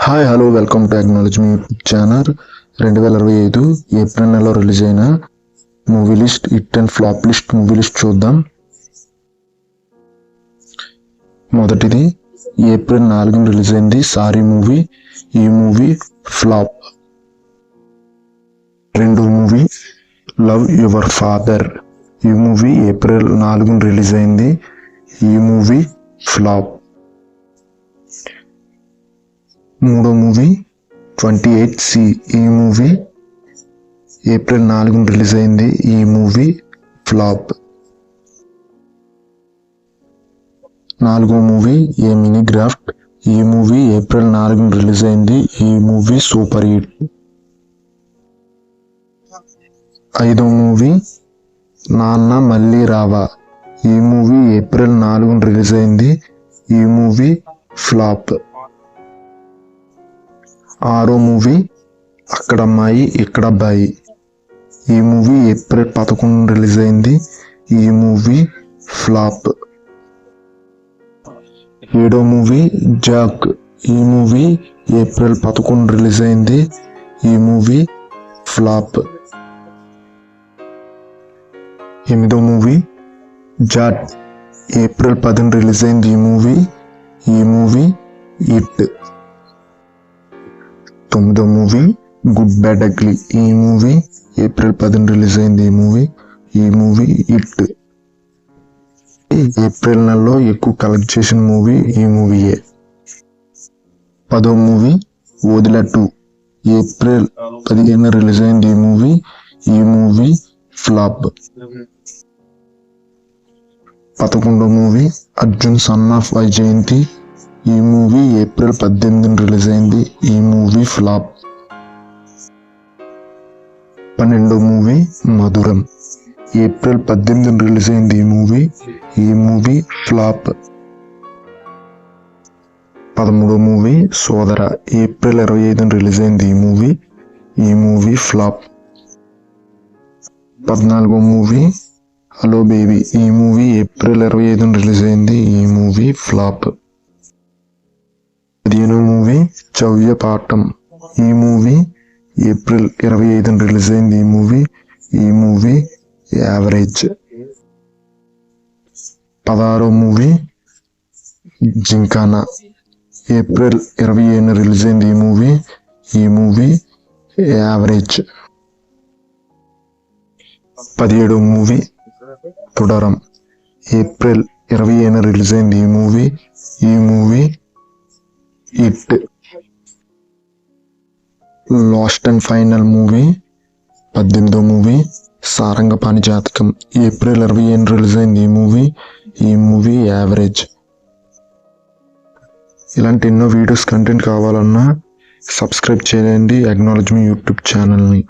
Hi hello welcome to acknowledge me channel. 2025 April నెలలో release అయిన movie list, hit and flop list movie list చూద్దాం. మొదటిది April 4న release అయింది sorry movie. ఈ movie flop. రెండో movie love your father. ఈ movie April 4న release అయింది. ఈ మూవీ ఫ్లాప్. మూడో మూవీ 28C. ఈ మూవీ ఏప్రిల్ 4న రిలీజ్ అయింది. ఈ మూవీ ఫ్లాప్. నాలుగో మూవీ ఏ మినీగ్రాఫ్ట్. ఈ మూవీ ఏప్రిల్ 4న రిలీజ్ అయింది. ఈ మూవీ సూపర్ హిట్. ఐదో మూవీ నాన్న మళ్ళీ రావా. ఈ మూవీ ఏప్రిల్ 4న రిలీజ్ అయింది. ఈ మూవీ ఫ్లాప్. ఆరో మూవీ అక్కడ అమ్మాయి ఇక్కడ అబ్బాయి. ఈ మూవీ ఏప్రిల్ 11న రిలీజ్ అయింది. ఈ మూవీ ఫ్లాప్. ఏడో మూవీ జాక్. ఈ మూవీ ఏప్రిల్ 11న రిలీజ్ అయింది. ఈ మూవీ ఫ్లాప్. ఎనిమిదో మూవీ జాట్. ఏప్రిల్ 10న రిలీజ్ అయింది. ఈ మూవీ హిట్. తొమ్మిదో మూవీ గుడ్ బ్యాడ్ అగ్లీ. ఈ మూవీ ఏప్రిల్ 10న రిలీజ్ అయింది. ఈ మూవీ హిట్. ఏప్రిల్ నెలలో ఎక్కువ కలెక్ట్ చేసిన మూవీ ఈ మూవీయే. 10వ మూవీ వదిలా 2. ఏప్రిల్ 15న రిలీజ్ అయింది. ఈ మూవీ ఫ్లాప్. 11వ movie Arjun son of Vyjayanthi. ఈ మూవీ ఏప్రిల్ 18న రిలీజ్ అయింది. ఈ మూవీ ఫ్లాప్. 12వ మూవీ మధురం. ఏప్రిల్ 18న రిలీజ్ అయింది. ఈ మూవీ ఫ్లాప్. 13వ మూవీ సోదర. ఏప్రిల్ 25న రిలీజ్ అయింది. ఈ మూవీ ఫ్లాప్. 14వ మూవీ హలో బేబీ. ఈ మూవీ ఏప్రిల్ 25న రిలీజ్ అయింది. ఈ మూవీ ఫ్లాప్. 15వ మూవీ చవ్య పాఠం. ఈ మూవీ ఏప్రిల్ 25న రిలీజ్ అయింది. ఈ మూవీ యావరేజ్. 16వ మూవీ జింకానా. ఏప్రిల్ 27న రిలీజ్ అయింది. ఈ మూవీ యావరేజ్. 17వ మూవీ తుడరం. ఏప్రిల్ 27న రిలీజ్ అయింది. ఈ movie hit. Last and final movie 18వ మూవీ సారంగపాణి జాతకం. ఏప్రిల్ 27న రిలీజ్ అయింది. ఈ మూవీ యావరేజ్. ఇలాంటి ఎన్నో వీడియోస్ కంటెంట్ కావాలన్నా సబ్స్క్రైబ్ చేయండి అక్నాలెడ్జ్ మీ యూట్యూబ్ ఛానల్ని.